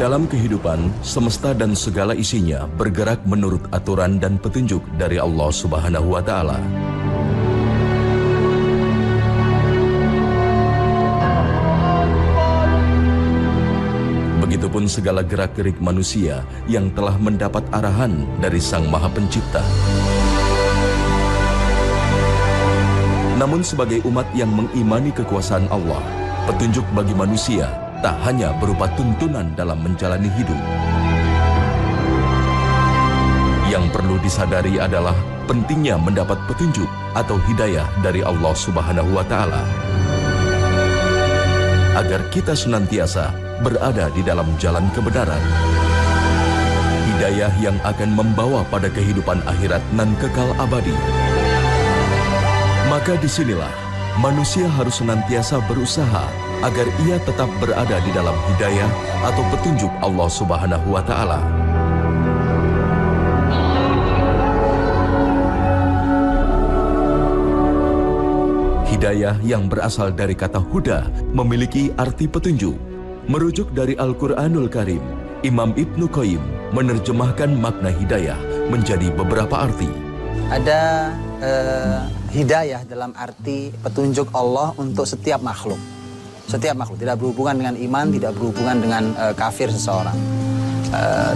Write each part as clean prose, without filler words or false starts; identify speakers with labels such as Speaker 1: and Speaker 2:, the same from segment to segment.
Speaker 1: Dalam kehidupan, semesta dan segala isinya bergerak menurut aturan dan petunjuk dari Allah Subhanahu wa Ta'ala. Begitupun segala gerak-gerik manusia yang telah mendapat arahan dari Sang Maha Pencipta. Namun sebagai umat yang mengimani kekuasaan Allah, petunjuk bagi manusia tak hanya berupa tuntunan dalam menjalani hidup. Yang perlu disadari adalah pentingnya mendapat petunjuk atau hidayah dari Allah Subhanahu wa Ta'ala, agar kita senantiasa berada di dalam jalan kebenaran. Hidayah yang akan membawa pada kehidupan akhirat nan kekal abadi. Maka disinilah manusia harus senantiasa berusaha agar ia tetap berada di dalam hidayah atau petunjuk Allah Subhanahu wa Ta'ala. Hidayah yang berasal dari kata huda memiliki arti petunjuk. Merujuk dari Al-Quranul Karim, Imam Ibnu Qayyim menerjemahkan makna hidayah menjadi beberapa arti.
Speaker 2: Ada hidayah dalam arti petunjuk Allah untuk setiap makhluk. Setiap makhluk, tidak berhubungan dengan iman, tidak berhubungan dengan kafir seseorang.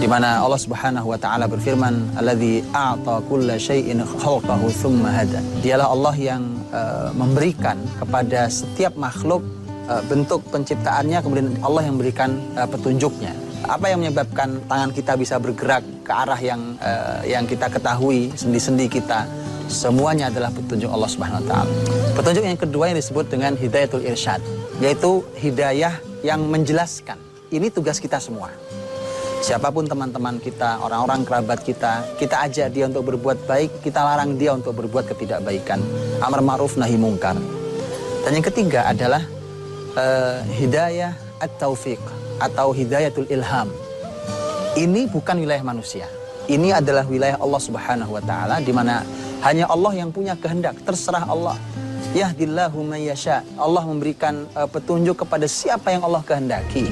Speaker 2: Di mana Allah Subhanahu wa Ta'ala berfirman, "Alladzi a'ta kulla syai'in khalqahu tsumma hada." Dialah Allah yang memberikan kepada setiap makhluk bentuk penciptaannya, kemudian Allah yang memberikan petunjuknya. Apa yang menyebabkan tangan kita bisa bergerak ke arah yang kita ketahui, sendi-sendi kita, semuanya adalah petunjuk Allah Subhanahu wa Ta'ala. Petunjuk yang kedua yang disebut dengan hidayatul irsyad, yaitu hidayah yang menjelaskan. Ini tugas kita semua. Siapapun teman-teman kita, orang-orang kerabat kita ajak dia untuk berbuat baik, kita larang dia untuk berbuat ketidakbaikan. Amar ma'ruf nahi mungkar. Dan yang ketiga adalah hidayah at-taufiq atau hidayatul ilham. Ini bukan wilayah manusia. Ini adalah wilayah Allah Subhanahu wa Ta'ala, di mana hanya Allah yang punya kehendak, terserah Allah. Yahdillahu man yasha. Allah memberikan petunjuk kepada siapa yang Allah kehendaki.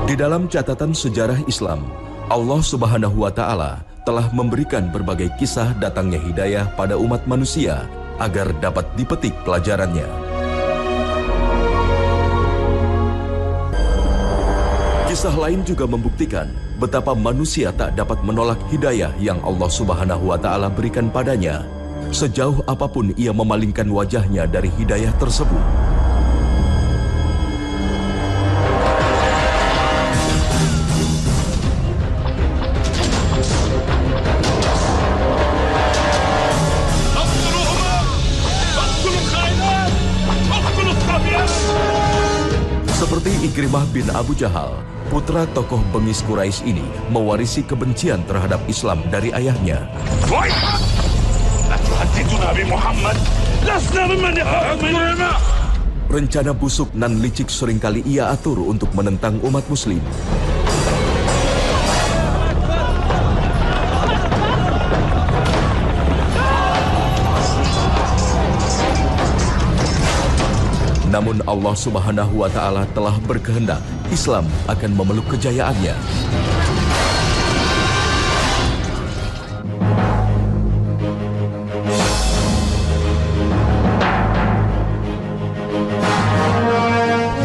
Speaker 1: Di dalam catatan sejarah Islam, Allah Subhanahu wa Ta'ala telah memberikan berbagai kisah datangnya hidayah pada umat manusia agar dapat dipetik pelajarannya. Kisah lain juga membuktikan betapa manusia tak dapat menolak hidayah yang Allah Subhanahu wa Ta'ala berikan padanya, sejauh apapun ia memalingkan wajahnya dari hidayah tersebut. Seperti Ikrimah bin Abu Jahal, putra tokoh bengis Quraisy ini mewarisi kebencian terhadap Islam dari ayahnya. Rencana busuk nan licik seringkali ia atur untuk menentang umat muslim. Namun Allah Subhanahu wa Ta'ala telah berkehendak Islam akan memeluk kejayaannya.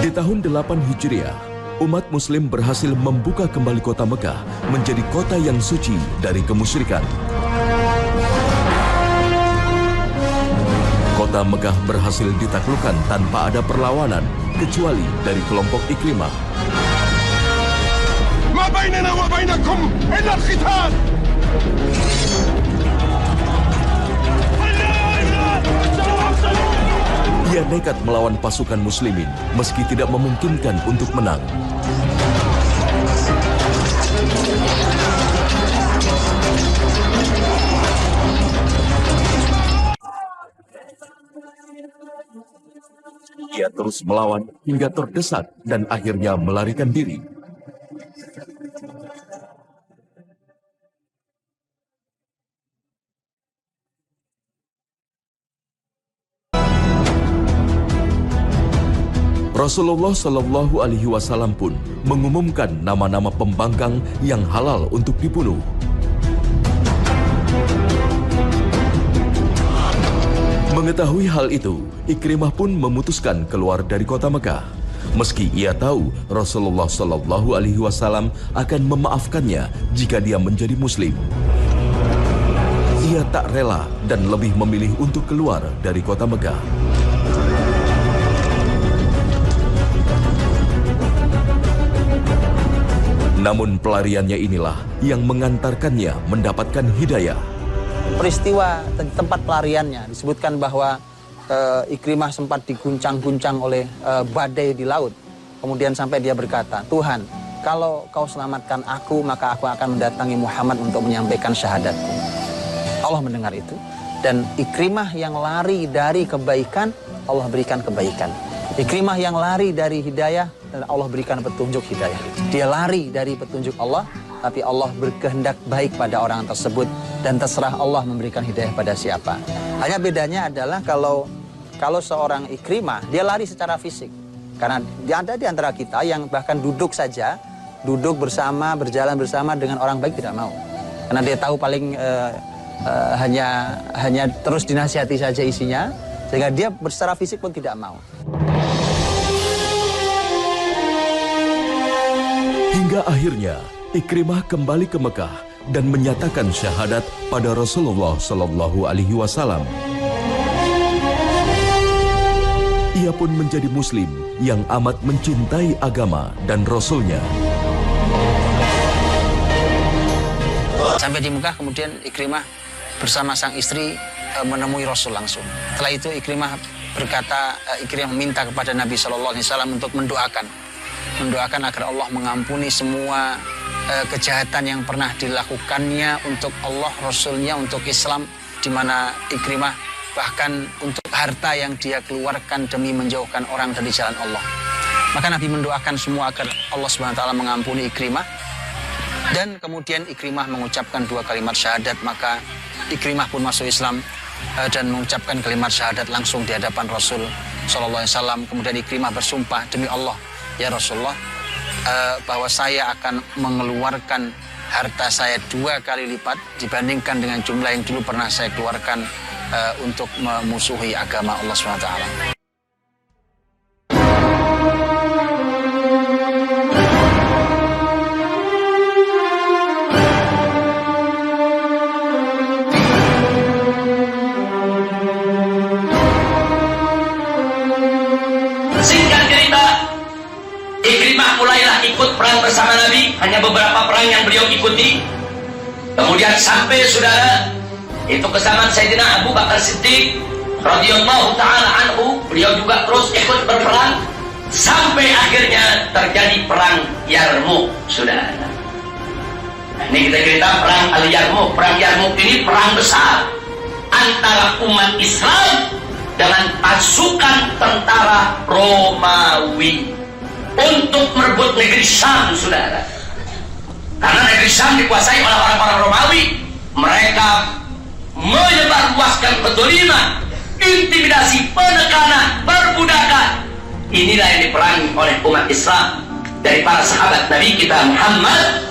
Speaker 1: Di tahun 8 Hijriah, umat muslim berhasil membuka kembali kota Mekah menjadi kota yang suci dari kemusyrikan. Kota Mekah berhasil ditaklukkan tanpa ada perlawanan, kecuali dari kelompok Ikrimah. Ma bainana wa bainakum illa al-qital. Ia nekat melawan pasukan muslimin meski tidak memungkinkan untuk menang. Ia terus melawan hingga terdesak dan akhirnya melarikan diri. Rasulullah Shallallahu Alaihi Wasallam pun mengumumkan nama-nama pembangkang yang halal untuk dibunuh. Mengetahui hal itu, Ikrimah pun memutuskan keluar dari kota Mekah. Meski ia tahu Rasulullah Shallallahu Alaihi Wasallam akan memaafkannya jika dia menjadi Muslim, ia tak rela dan lebih memilih untuk keluar dari kota Mekah. Namun pelariannya inilah yang mengantarkannya mendapatkan hidayah.
Speaker 2: Peristiwa tempat pelariannya disebutkan bahwa Ikrimah sempat diguncang-guncang oleh badai di laut. Kemudian sampai dia berkata, Tuhan, kalau kau selamatkan aku, maka aku akan mendatangi Muhammad untuk menyampaikan syahadatku. Allah mendengar itu. Dan Ikrimah yang lari dari kebaikan, Allah berikan kebaikan. Ikrimah yang lari dari hidayah, dan Allah berikan petunjuk hidayah. Dia lari dari petunjuk Allah, tapi Allah berkehendak baik pada orang tersebut, dan terserah Allah memberikan hidayah pada siapa. Hanya bedanya adalah kalau seorang Ikrimah, dia lari secara fisik. Karena ada di antara kita yang bahkan duduk saja, duduk bersama, berjalan bersama dengan orang baik tidak mau. Karena dia tahu paling hanya terus dinasihati saja isinya, sehingga dia secara fisik pun tidak mau.
Speaker 1: Hingga akhirnya Ikrimah kembali ke Mekah dan menyatakan syahadat pada Rasulullah Shallallahu Alaihi Wasallam. Ia pun menjadi Muslim yang amat mencintai agama dan Rasulnya.
Speaker 2: Sampai di Mekah, kemudian Ikrimah bersama sang istri menemui Rasul langsung. Setelah itu Ikrimah berkata, Ikrimah meminta kepada Nabi Shallallahu Alaihi Wasallam untuk mendoakan agar Allah mengampuni semua kejahatan yang pernah dilakukannya untuk Allah, Rasulnya, untuk Islam, di mana Ikrimah bahkan untuk harta yang dia keluarkan demi menjauhkan orang dari jalan Allah. Maka Nabi mendoakan semua agar Allah SWT mengampuni Ikrimah. Dan kemudian Ikrimah mengucapkan 2 kalimat syahadat, maka Ikrimah pun masuk Islam dan mengucapkan kalimat syahadat langsung di hadapan Rasul Sallallahu Alaihi Wasallam. Kemudian Ikrimah bersumpah, demi Allah, ya Rasulullah, bahwa saya akan mengeluarkan harta saya 2 kali lipat dibandingkan dengan jumlah yang dulu pernah saya keluarkan untuk memusuhi agama Allah SWT.
Speaker 3: Singkat cerita, Ikrimah mulailah ikut perang bersama Nabi. Hanya beberapa perang yang beliau ikuti. Kemudian sampai saudara itu ke zaman Sayyidina Abu Bakar Siddiq radhiyallahu taala anhu, beliau juga terus ikut berperang sampai akhirnya terjadi perang Yarmuk, saudara. Nah, ini kita cerita perang Al-Yarmuk. Perang Yarmuk ini perang besar antara umat Islam dengan pasukan tentara Romawi untuk merebut negeri Syam, saudara. Karena negeri Syam dikuasai oleh orang-orang Romawi. Mereka menyebarluaskan kezaliman, intimidasi, penekanan, perbudakan. Inilah yang diperangi oleh umat Islam dari para sahabat Nabi kita Muhammad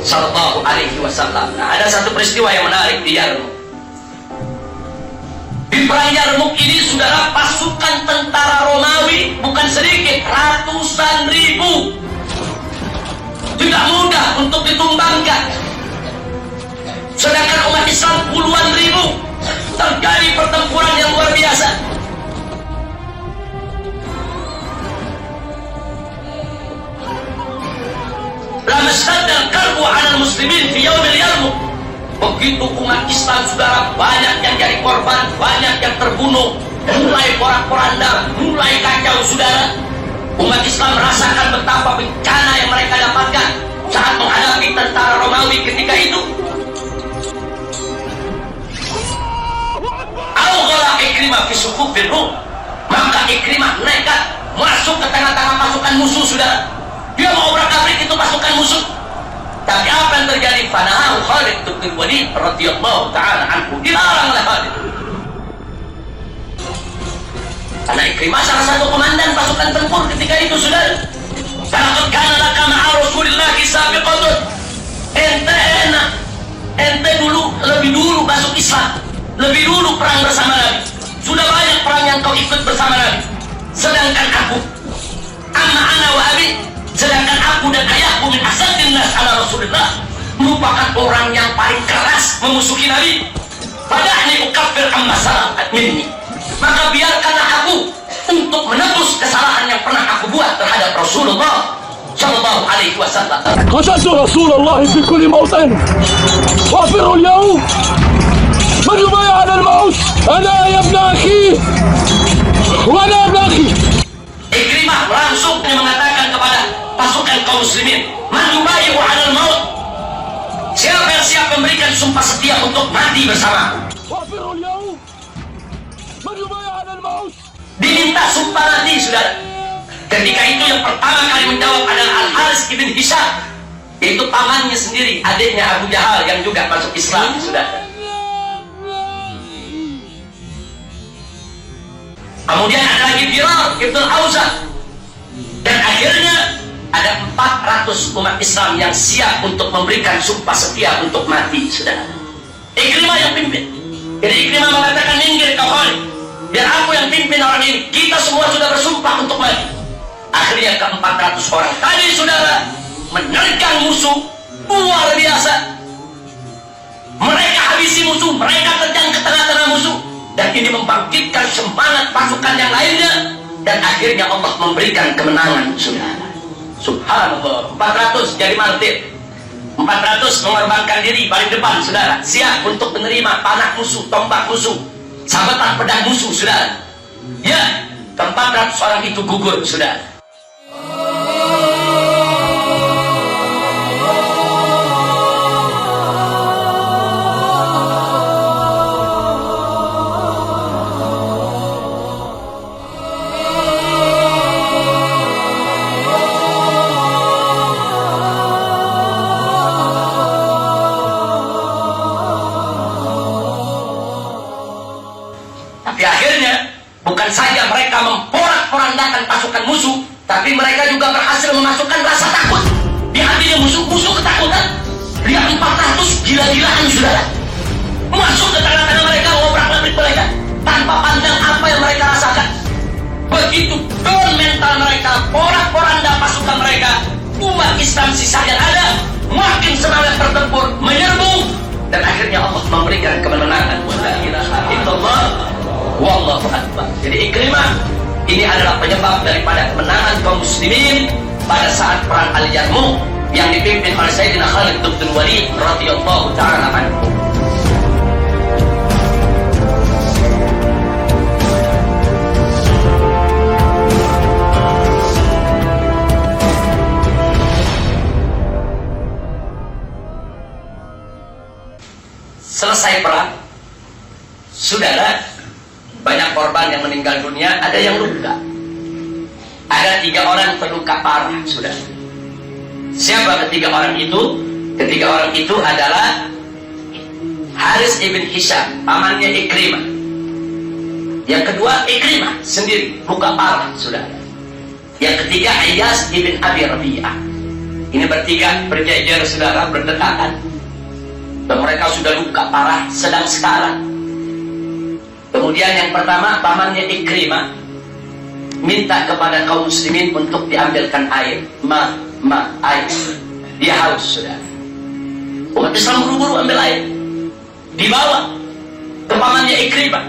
Speaker 3: Sallallahu Alaihi Wasallam. Nah, ada satu peristiwa yang menarik di Yarmuk. Di perang Yarmuk ini, saudara, pasukan tentara Romawi bukan sedikit, ratusan ribu. Tidak mudah untuk ditumbangkan. Sedangkan umat Islam puluhan ribu. Terjadi pertempuran yang luar biasa. Lama sadar karbu ala muslimin fi yaumil Yarmuk. Begitu umat Islam, saudara, banyak yang jadi korban, banyak yang terbunuh, mulai porak-poranda, mulai kacau, saudara. Umat Islam merasakan betapa bencana yang mereka dapatkan saat menghadapi tentara Romawi ketika itu. Awghala Ikrimah fi sufufir Rum. Maka Ikrimah nekat masuk ke tengah-tengah pasukan musuh, saudara. Dia mau obrak-abrik itu pasukan musuh. Tapi apa yang terjadi? Fanahu Khalid bin Walid radhiyallahu ta'ala anhu. Dilarang oleh Khalid. Karena Ikrimah salah satu komandan pasukan tempur ketika itu, saudara. Laqad kana laka ma'a Rasulillahi sabiqatun. Ente dulu, lebih dulu masuk Islam, lebih dulu perang bersama Nabi. Sudah banyak perang yang kau ikut bersama Nabi. Sedangkan aku, amma ana wa abi, sedangkan aku dan ayahku min asaddin nas ala Rasulillah, merupakan orang yang paling keras memusuhi Nabi. Padahal ukafir amma salafat minni. Maka biarkanlah aku untuk menebus kesalahan yang pernah aku buat terhadap Rasulullah sallallahu alaihi wasallam.
Speaker 4: قتلت رسول الله في كل موطن وافروا اليوم من يبايع على الموت انا يا ابن اخي وانا ابن اخي.
Speaker 3: Ikrimah langsung mengatakan kepada pasukan kaum muslimin, man yubayi'u 'alal maut, siapa yang siap memberikan sumpah setia untuk mati bersama.
Speaker 4: وافروا اليوم من يبايع على الموت.
Speaker 3: Diminta sumpah mati, saudara. Ketika itu yang pertama kali menjawab adalah Al-Haris ibn Hisham, yaitu pamannya sendiri, adiknya Abu Jahal yang juga masuk Islam, saudara. Kemudian ada lagi Birar ibn Al-Awzah. Dan akhirnya ada 400 umat Islam yang siap untuk memberikan sumpah setia untuk mati, saudara. Ikrimah yang pimpin. Jadi Ikrimah mengatakan, minggir kau Khalid, biar aku yang pimpin orang ini. Kita semua sudah bersumpah untuk mati. Akhirnya ke 400 orang tadi, saudara, menerjang musuh luar biasa. Mereka habisi musuh, mereka terjang ke tengah-tengah musuh. Dan ini membangkitkan semangat pasukan yang lainnya. Dan akhirnya Allah memberikan kemenangan, saudara. Subhanallah, 400 jadi martir. 400 mengorbankan diri paling depan, saudara. Siap untuk menerima panah musuh, tombak musuh, sabetan pedang musuh, saudara. Ya, 400 orang itu gugur, saudara. Tapi akhirnya bukan saja mereka memporak-porandakan pasukan musuh, tapi mereka juga berhasil memasukkan rasa takut di hatinya musuh ketakutan. Lihat 400 gila-gilaan, saudara, masuk ke tengah-tengah mereka, ngobrak-ngabrik mereka tanpa pandang apa yang mereka rasakan. Begitu down mental mereka, porak-poranda pasukan mereka, umat Islam sisa yang ada makin semangat bertempur, menyerbu, dan akhirnya Allah memberikan kemenangan. La ilaha illallah wallahu akbar. Jadi Ikrimah ini adalah penyebab daripada kemenangan kaum muslimin pada saat perang Al-Yarmouk yang dipimpin oleh Sayyidina Khalid bin Walid radhiyallahu ta'ala anhu. Selesai perang, saudara, banyak korban yang meninggal dunia, ada yang luka. Ada 3 orang terluka parah, saudara. Siapa ketiga orang itu? Ketiga orang itu adalah Haris ibn Hisham, pamannya Ikrimah. Yang kedua Ikrimah sendiri, luka parah, saudara. Yang ketiga Iyas ibn Abi Rabi'ah. Ini bertiga berjejer, saudara, berdekatan. Dan mereka sudah luka parah, sedang sekarat. Kemudian yang pertama, pamannya Ikrimah minta kepada kaum muslimin untuk diambilkan air, air. Dia haus, saudara. Umat Islam buru-buru ambil air, dibawa ke pamannya Ikrimah.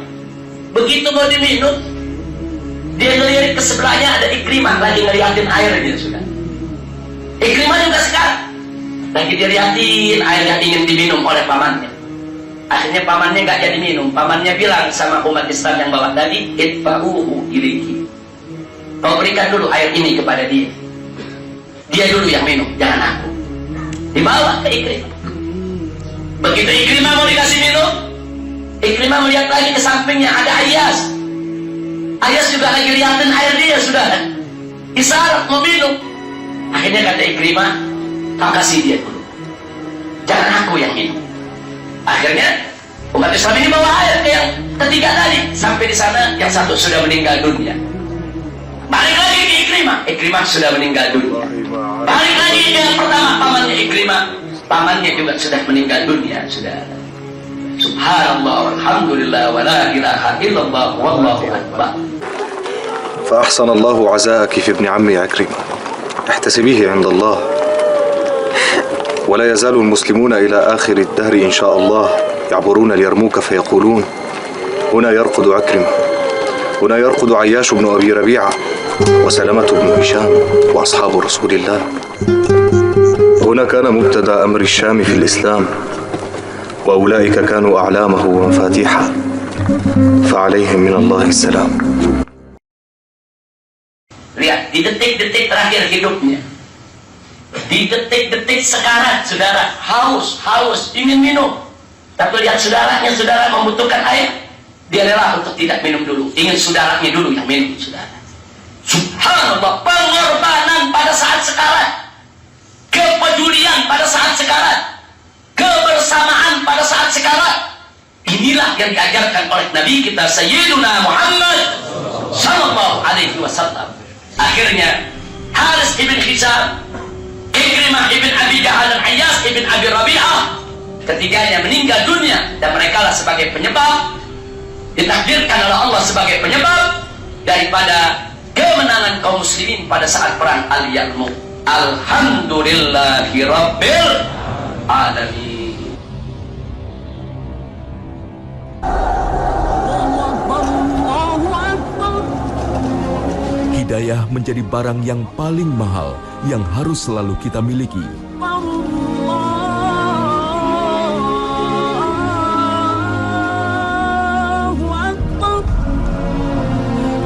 Speaker 3: Begitu mau diminum, dia ngelirik ke sebelahnya, ada Ikrimah lagi ngeliatin air dia, saudara. Ikrimah juga sekarang lagi dilihatin air yang ingin diminum oleh pamannya. Akhirnya pamannya nggak jadi minum. Pamannya bilang sama umat Islam yang bawa tadi, idfa'uhu ilaihi, kau berikan dulu air ini kepada dia. Dia dulu yang minum, jangan aku. Dibawa ke Ikrimah. Begitu Ikrimah mau dikasih minum, Ikrimah melihat lagi ke sampingnya ada Ayas. Ayas juga lagi liatin air dia, saudara. Isyarat mau minum. Akhirnya kata Ikrimah, kau kasih dia dulu, jangan aku yang minum. Akhirnya umat Islam ini bawa air Ketiga tadi sampai di sana yang satu sudah meninggal dunia. Balik lagi ke Ikrimah sudah meninggal dunia. Balik lagi ke yang pertama, pamannya Ikrimah, pamannya juga sudah meninggal dunia. Sudah. Subhanallah, walhamdulillah, wa la ilaha illallah, wallahu akbar.
Speaker 5: فأحسن الله عزاءك في ابن عمي عكرمة، احتسبيه عند الله، ولا يزال المسلمون إلى آخر الدهر إن شاء الله يعبرون اليرموك فيقولون هنا يرقد عكرمة، هنا يرقد عياش بن أبي ربيعة وسلمة بن هشام وأصحاب رسول الله، هنا كان مبتدأ أمر الشام في الإسلام، وأولئك كانوا أعلامه ومفاتيحه، فعليهم من الله السلام.
Speaker 3: Lihat, di detik-detik terakhir hidupnya, di detik-detik sekarat, saudara haus, ingin minum, tapi lihat saudara membutuhkan air, dia rela untuk tidak minum dulu, ingin saudaranya dulu yang minum, saudara. Subhanallah, pengorbanan pada saat sekarat, kepedulian pada saat sekarat, kebersamaan pada saat sekarat. Inilah yang diajarkan oleh Nabi kita Sayyiduna Muhammad sallallahu alaihi wasallam. Akhirnya Haris ibn Hisham, Ikrimah ibn Abi Jahal dan Ayyas ibn Abi Rabi'ah, ketiganya meninggal dunia, dan mereka lah sebagai penyebab, ditakdirkan oleh Allah sebagai penyebab daripada kemenangan kaum muslimin pada saat perang Al-Yarmouk. Alhamdulillahi Rabbil Alamin.
Speaker 1: Hidayah menjadi barang yang paling mahal yang harus selalu kita miliki.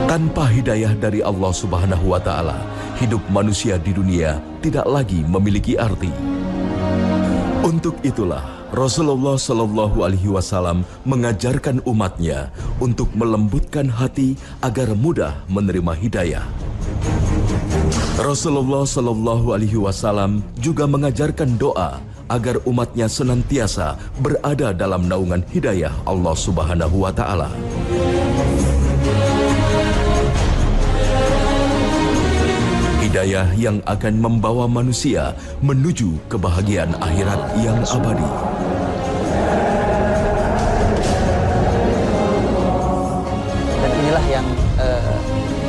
Speaker 1: Tanpa hidayah dari Allah Subhanahu wa Ta'ala, hidup manusia di dunia tidak lagi memiliki arti. Untuk itulah Rasulullah Shallallahu Alaihi Wasallam mengajarkan umatnya untuk melembutkan hati agar mudah menerima hidayah. Rasulullah Shallallahu Alaihi Wasallam juga mengajarkan doa agar umatnya senantiasa berada dalam naungan hidayah Allah Subhanahu wa Ta'ala. Hidayah yang akan membawa manusia menuju kebahagiaan akhirat yang abadi.
Speaker 2: Dan inilah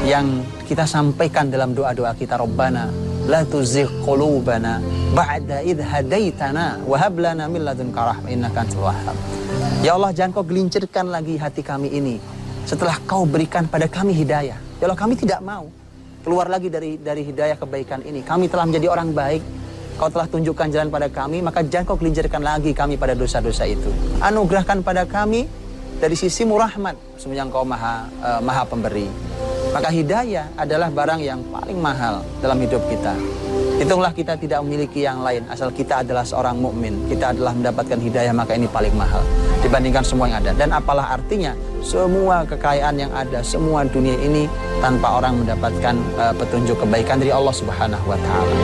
Speaker 2: yang kita sampaikan dalam doa-doa kita. Rabbana la tuzigh qulubana ba'da idh hadaitana wa hab lana min ladunka rahmah innaka antal wahhab. Ya Allah, jangan kau gelincirkan lagi hati kami ini setelah kau berikan pada kami hidayah. Ya Allah, kami tidak mau keluar lagi dari hidayah kebaikan ini. Kami telah menjadi orang baik, kau telah tunjukkan jalan pada kami, maka jangan kau gelincirkan lagi kami pada dosa-dosa itu. Anugerahkan pada kami dari sisimu rahmat, sesungguhnya engkau maha pemberi. Maka hidayah adalah barang yang paling mahal dalam hidup kita. Hitunglah kita tidak memiliki yang lain, asal kita adalah seorang mukmin, kita adalah mendapatkan hidayah, maka ini paling mahal dibandingkan semua yang ada. Dan apalah artinya semua kekayaan yang ada, semua dunia ini tanpa orang mendapatkan petunjuk kebaikan dari Allah Subhanahu wa Ta'ala.